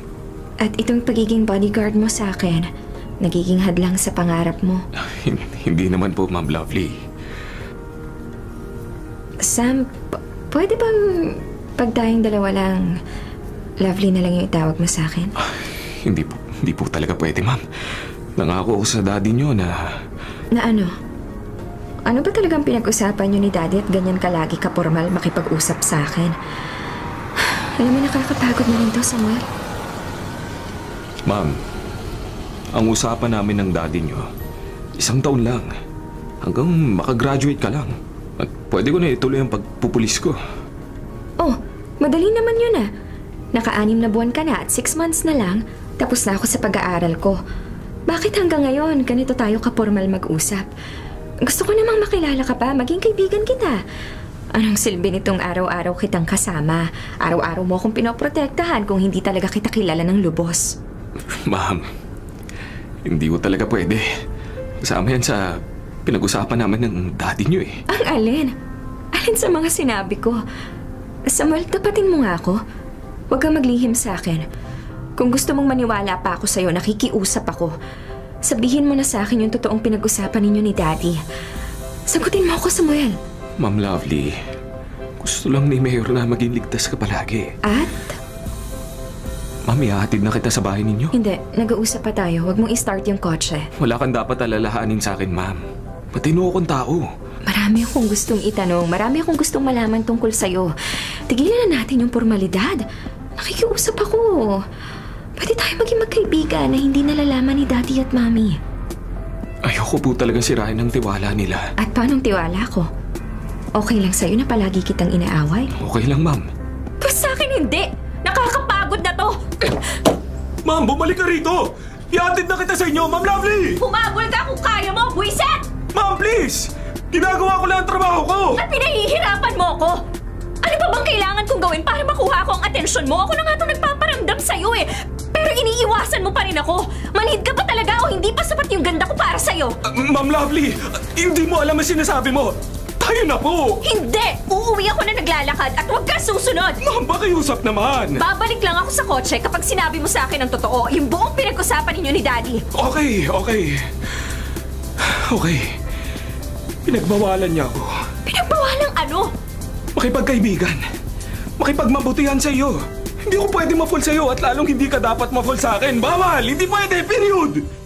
At itong pagiging bodyguard mo sa akin, nagiging hadlang sa pangarap mo. Hindi naman po, Ma'am Lovely. Sam, pwede bang pag tayong dalawa lang, Lovely na lang yung itawag mo sa akin? Hindi po talaga pwede, ma'am. Nangako ako sa daddy niyo na... Na ano? Ano ba talagang pinag-usapan niyo ni daddy at ganyan kalagi ka formal makipag-usap sa akin? Alam mo, nakakapagod na rin to, Samuel. Ma'am, ang usapan namin ng daddy niyo, 1 taon lang. Hanggang makagraduate ka lang. At pwede ko na ituloy ang pagpupulis ko. Oh, madali naman yun ah. Naka-6 na buwan ka na at 6 months na lang, tapos na ako sa pag-aaral ko. Bakit hanggang ngayon ganito tayo ka-formal mag-usap? Gusto ko namang makilala ka pa, maging kaibigan kita. Anong silbi nitong araw-araw kitang kasama? Araw-araw mo akong pinoprotektahan kung hindi talaga kita kilala ng lubos. Ma'am, hindi ko talaga pwede. Kasama yan sa pinag-usapan namin ng daddy niyo eh. Ang alin? Alin sa mga sinabi ko? Samuel, tapatin mo nga ako. Huwag kang maglihim sa akin. Kung gusto mong maniwala pa ako sa'yo, nakikiusap ako. Sabihin mo na sa akin yung totoong pinag-usapan ninyo ni Daddy. Sagutin mo ako, Samuel. Ma'am Lovely, gusto lang ni Mayor na maging ligtas ka palagi. At? Ma'am, ihahatid na kita sa bahay ninyo. Hindi, nag-uusap pa tayo. Huwag mong i-start yung kotse. Wala kang dapat alalahanin sa akin, ma'am. Matino akong tao. Marami akong gustong itanong. Marami akong gustong malaman tungkol sa'yo. Tigilan na natin yung formalidad. Nakikiusap ako. Pwede tayo maging magkaibigan na hindi nalalaman ni Daddy at Mommy. Ayoko po talagang sirain ang tiwala nila. At paanong tiwala ko? Okay lang sa'yo na palagi kitang inaaway? Okay lang, ma'am. Basta sa'kin hindi! Nakakapagod na to! Ma'am, bumalik ka rito! Ihatid na kita sa inyo, Ma'am Lovely! Humabol ka kung kaya mo, buwiset! Ma'am, please! Ginagawa ko lang ang trabaho ko! At pinahihirapan mo ko! Ano pa bang kailangan kong gawin para makuha ko ang atensyon mo? Ako na nga itong nagpaparamdam sa'yo eh! Pero iniiwasan mo pa rin ako! Manhid ka pa talaga o hindi pa sapat yung ganda ko para sa'yo? Ma'am Lovely! Hindi mo alam ang sinasabi mo! Tayo na po! Hindi! Uuwi ako na naglalakad at huwag ka susunod! Ma'am, pakiusap naman! Babalik lang ako sa kotse kapag sinabi mo sa akin ang totoo, yung buong pinag-usapan ninyo ni Daddy. Okay. Pinagbawalan niya ako. Pinagbawalang ano? Makipagkaibigan. Makipagmabutihan sa iyo. Hindi ko pwede ma-fall sa iyo at lalong hindi ka dapat ma-fall sa akin. Bawal! Hindi pwede! Period!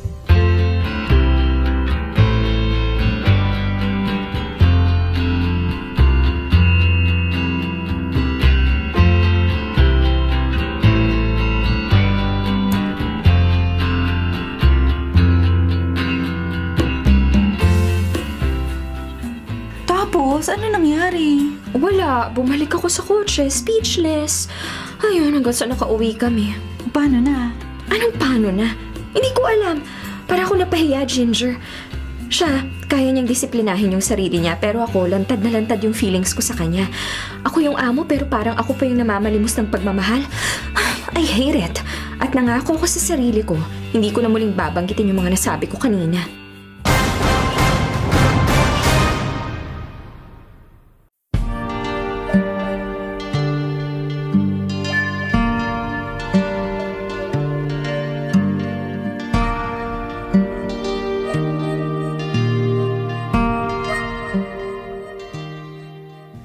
Tapos, ano nangyari? Wala. Bumalik ako sa kotse. Speechless. Ayun, hanggang sa nakauwi kami. Paano na? Anong paano na? Hindi ko alam. Para ako napahiya, Ginger. Siya, kaya niyang disiplinahin yung sarili niya, pero ako, lantad na lantad yung feelings ko sa kanya. Ako yung amo, pero parang ako pa yung namamalimos ng pagmamahal. I hate it. At nangako ko sa sarili ko, hindi ko na muling babanggitin yung mga nasabi ko kanina.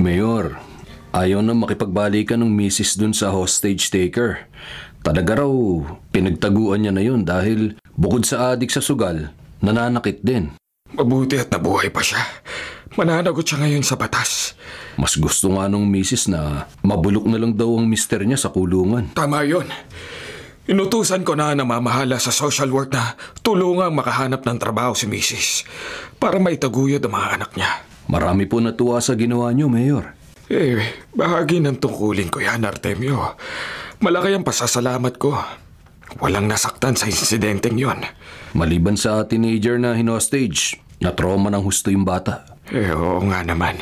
Mayor, ayaw na makipagbalikan ng misis dun sa hostage taker. Talaga raw, pinagtaguan niya na yun dahil bukod sa adik sa sugal, nananakit din. Mabuti at nabuhay pa siya. Mananagot siya ngayon sa batas. Mas gusto nga nung misis na mabulok na lang daw ang mister niya sa kulungan. Tama yun. Inutusan ko na namamahala sa social work na tulungang makahanap ng trabaho si misis para maitaguyod ang mga anak niya. Marami po natuwa sa ginawa niyo, Mayor. Bahagi ng tungkulin ko yan, Artemio. Malaki ang pasasalamat ko. Walang nasaktan sa insidenteng yon. Maliban sa teenager na hinostage, na trauma ng husto yung bata. Oo nga naman.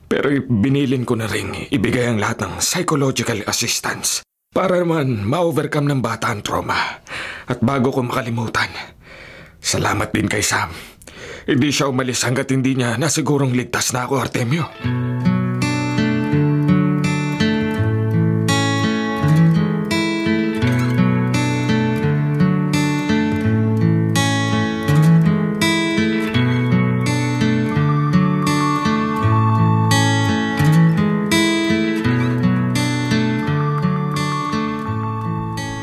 Pero binilin ko na rin ibigay ang lahat ng psychological assistance para naman ma-overcome ng bata ang trauma. At bago ko makalimutan, salamat din kay Sam. Hindi siya umalis hanggat hindi niya nasigurong ligtas na ako, Artemio.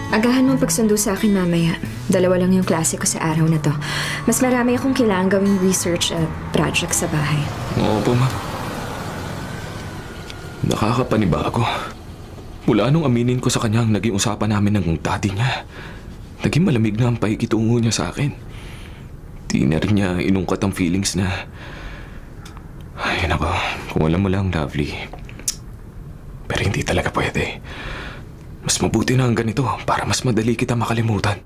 Agahan mong pagsundo sa akin mamaya. 2 lang yung klase ko sa araw na to. Mas marami akong kailangang gawing research at project sa bahay. Oo po, ma'am. Nakakapanibago. Mula nung aminin ko sa kanya ang naging usapan namin ng daddy niya, naging malamig na ang pakikitungo niya sa akin. Di na rin niya inungkat ang feelings na... Ay, nako. Kung alam mo lang, Lovely. Pero hindi talaga pwede. Mas mabuti na ang ganito para mas madali kita makalimutan.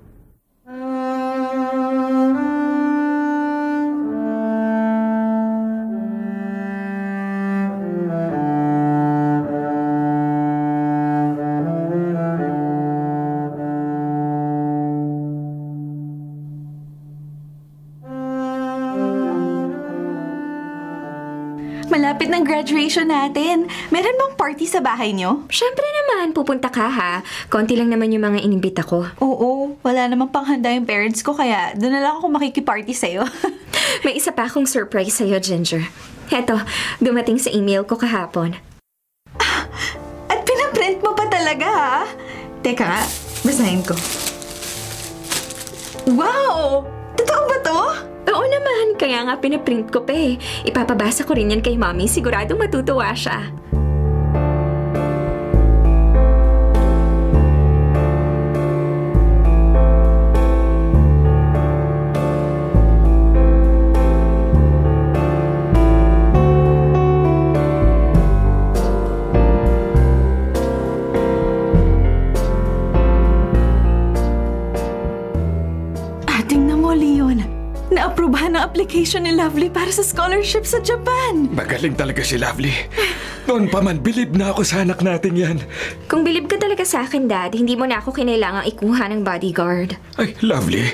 Malapit ng graduation natin. Meron bang party sa bahay niyo? Siyempre naman, pupunta ka ha. Konti lang naman yung mga inimbita ko. Oo, wala namang panghanda yung parents ko kaya doon na lang ako makikiparty sa'yo. May isa pa akong surprise sa'yo, Ginger. Heto, dumating sa email ko kahapon. At pinaprint mo pa talaga ha? Teka nga, basahin ko. Wow! Totoo ba to? Oo naman, kaya nga pinaprint ko pa eh. Ipapabasa ko rin yan kay Mommy, siguradong matutuwa siya. Na-aprobahan ang application ni Lovely para sa scholarship sa Japan. Magaling talaga si Lovely. Noon pa man, bilib na ako sa anak natin yan. Kung bilib ka talaga sa akin, Dad, hindi mo na ako kinailangang ikuha ng bodyguard. Ay, Lovely.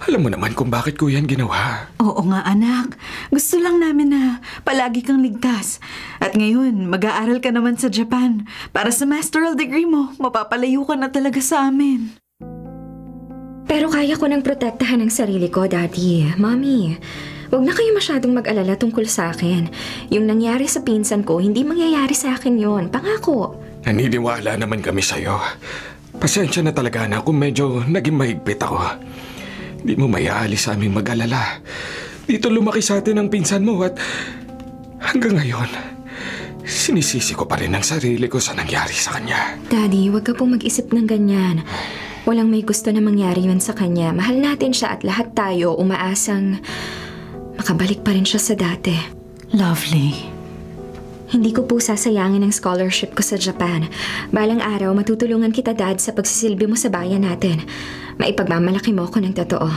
Alam mo naman kung bakit ko yan ginawa. Oo nga, anak. Gusto lang namin na palagi kang ligtas. At ngayon, mag-aaral ka naman sa Japan. Para sa masteral degree mo, mapapalayo ka na talaga sa amin. Pero kaya ko nang protektahan ang sarili ko, Daddy. Mommy, huwag na kayo masyadong mag-alala tungkol sa akin. Yung nangyari sa pinsan ko, hindi mangyayari sa akin yon. Pangako. Naniniwala naman kami sa'yo. Pasensya na talaga na kung medyo naging mahigpit ako. Di mo mayaalis sa aming mag-alala. Dito lumaki sa atin ang pinsan mo at hanggang ngayon, sinisisi ko pa rin ang sarili ko sa nangyari sa kanya. Daddy, huwag ka pong mag-isip ng ganyan. Walang may gusto na mangyari yun sa kanya. Mahal natin siya at lahat tayo umaasang makabalik pa rin siya sa dati. Lovely. Hindi ko po sasayangin ang scholarship ko sa Japan. Balang araw, matutulungan kita, Dad, sa pagsisilbi mo sa bayan natin. Maipagmamalaki mo ako ng totoo.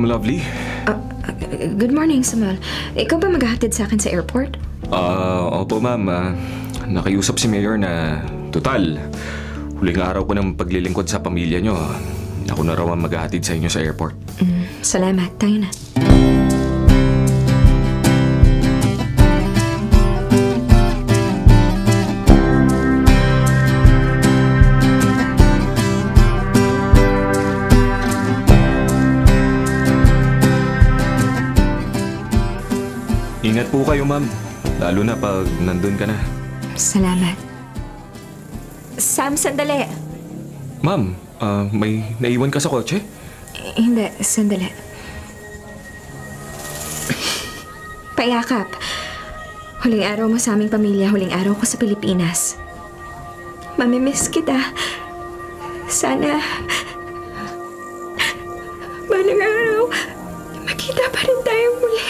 Lovely? Good morning, Samuel. Ikaw ba maghahatid sa akin sa airport? Opo, ma'am. Nakiusap si Mayor na, total, huling araw ko ng paglilingkod sa pamilya nyo. Ako na raw ang maghahatid sa inyo sa airport. Salamat. Tayo na. Ingat po kayo, ma'am. Lalo na pag nandun ka na. Salamat. Sam, sandali. Ma'am, may naiwan ka sa kotse? Hindi, sandali. Payakap. Huling araw mo sa aming pamilya, huling araw ko sa Pilipinas. Mamimiss kita. Sana balang araw, makita pa rin tayong muli.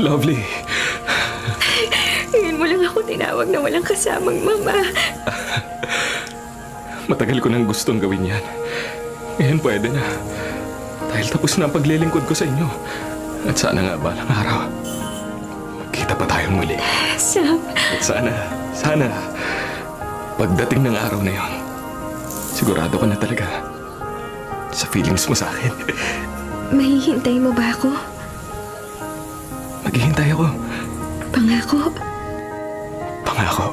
Lovely. Ngayon mo lang ako tinawag na walang kasamang mama. Matagal ko nang gustong gawin yan. Ngayon pwede na. Dahil tapos na ang paglilingkod ko sa inyo. At sana nga balang araw, magkita pa tayong muli. Sam. At sana, pagdating ng araw na yon, sigurado ka na talaga sa feelings mo sa akin. Mahihintay mo ba ako? Maghihintay ako. Pangako. Pangako.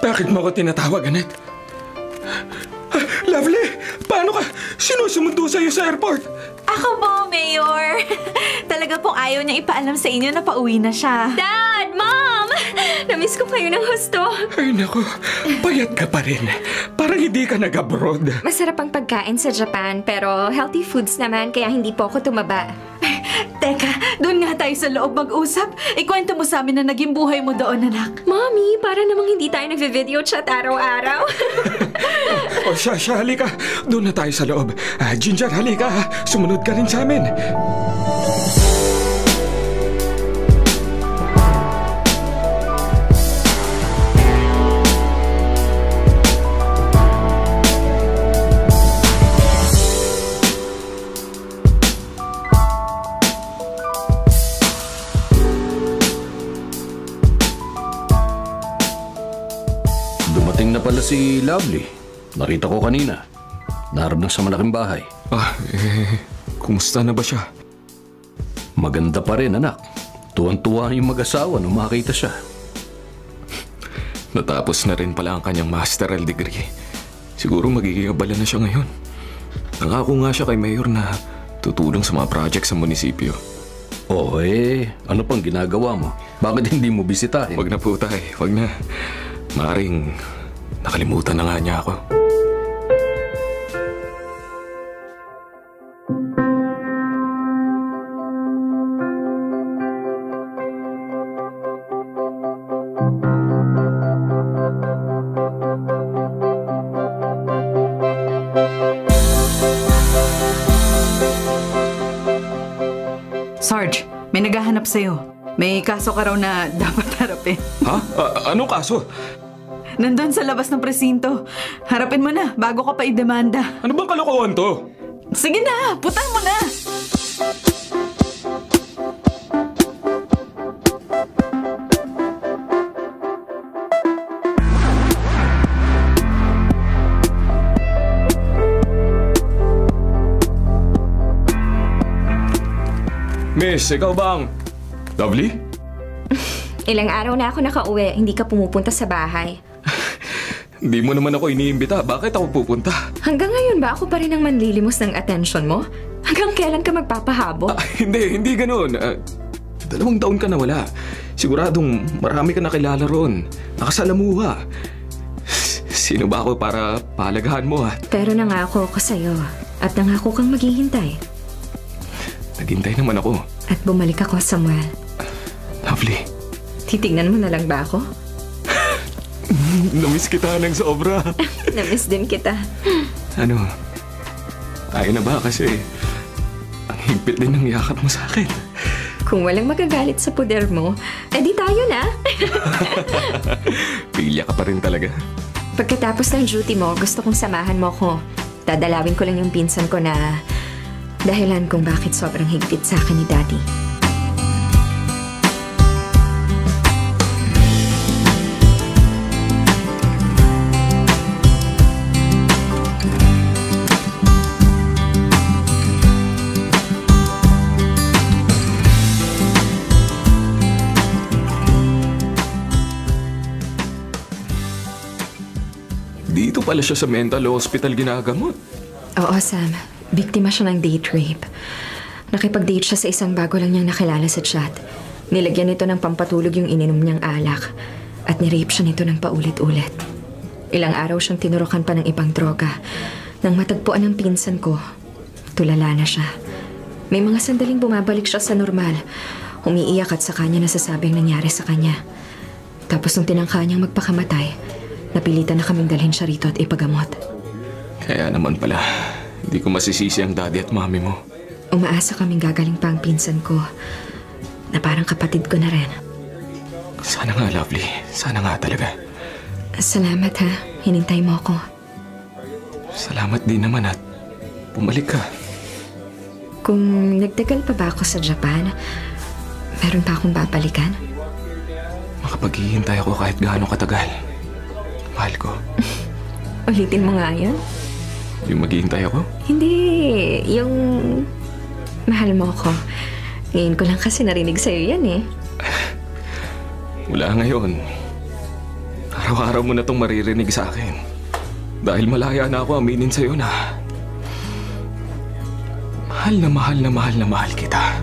Bakit mo ako tinatawag, Annette? Lovely! Paano ka? Sino sumundo sa'yo sa airport? Ako po, Mayor. Talaga pong ayaw niya ipaalam sa inyo na pauwi na siya. Dad! Mom! Namiss ko kayo ng husto. Ay naku, payat ka pa rin. Parang hindi ka nag-abroad. Masarap ang pagkain sa Japan, pero healthy foods naman, kaya hindi po ako tumaba. Teka, doon nga tayo sa loob mag-usap. Ikwento mo sa amin na naging buhay mo doon, anak. Mommy, para namang hindi tayo nag-video chat araw-araw. O siya, halika. Doon na tayo sa loob. Ginger, halika. Sumunod ka rin sa amin. Dumating na pala si Lovely. Nakita ko kanina. Naharap na sa malaking bahay. Kumusta na ba siya? Maganda pa rin, anak. Tuwan-tuwa yung mag-asawa nung makita siya. Natapos na rin pala ang kanyang masteral degree. Siguro magiging abala na siya ngayon. Nangako nga siya kay Mayor na tutulong sa mga project sa munisipyo. Ano pang ginagawa mo? Bakit hindi mo bisitahin? Wag na po tayo, wag na. Maaring nakalimutan na nga niya ako. Sarge, may naghahanap sa'yo. May kaso ka raw na dapat harapin. Ha? Anong kaso? Nandun sa labas ng presinto. Harapin mo na bago ka pa idemanda. Ano bang kalokohan to? Sige na, putang mo na! Miss, ikaw bang Lovely? Ilang araw na ako nakauwi, hindi ka pumupunta sa bahay. Hindi mo naman ako iniimbita. Bakit ako pupunta? Hanggang ngayon ba ako pa rin ang manlilimos ng atensyon mo? Hanggang kailan ka magpapahabol? Hindi ganun. 2 taon ka na wala. Siguradong marami ka nakilala ron. Nakasalamuha. Sino ba ako para palagahan mo, ha? Pero nangako ako sa'yo at nangako kang maghihintay. Naghintay naman ako. At bumalik ako, Samuel. Lovely. Titignan mo na lang ba ako? Namiss kita ng sobra. Namiss din kita. Ano? Tayo na ba? Kasi ang higpit din ng yakap mo sa akin. Kung walang magagalit sa poder mo, edi tayo na. Pilya ka pa rin talaga. Pagkatapos ng duty mo, gusto kong samahan mo ko. Dadalawin ko lang yung pinsan ko na dahilan kung bakit sobrang higpit sa akin ni Daddy. pala siya sa mental hospital ginagamot. Oo, Sam. Biktima siya ng date rape. Nakipag-date siya sa isang bago lang niyang nakilala sa chat. Nilagyan nito ng pampatulog yung ininom niyang alak. At nirape siya nito ng paulit-ulit. Ilang araw siyang tinurukan pa ng ibang droga. Nang matagpuan ng pinsan ko, tulala na siya. May mga sandaling bumabalik siya sa normal. Umiiyak at sa kanya nasasabi ang nangyari sa kanya. Tapos nung tinangka niyang magpakamatay, napilitan na kaming dalhin siya rito at ipagamot. Kaya naman pala, hindi ko masisisi ang daddy at mami mo. Umaasa kaming gagaling pa ang pinsan ko na parang kapatid ko na rin. Sana nga, Lovely. Sana nga talaga. Salamat ha. Hinintay mo ako. Salamat din naman at bumalik ka. Kung nagtagal pa ba ako sa Japan, meron pa akong babalikan? Makapaghihintay ako kahit gaano katagal. Mahal ko. Ulitin mo nga yun? Yung maghihintay ako? Hindi. Yung mahal mo ako. Ngayon ko lang kasi narinig sa'yo yan eh. Mula ngayon, araw-araw mo na itong maririnig sa akin. Dahil malaya na ako aminin sa'yo na mahal na mahal na mahal na mahal kita.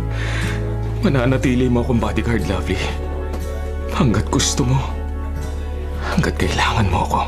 Mananatili mo akong bodyguard, Lovely. Hanggat gusto mo. Hanggat kailangan mo ako.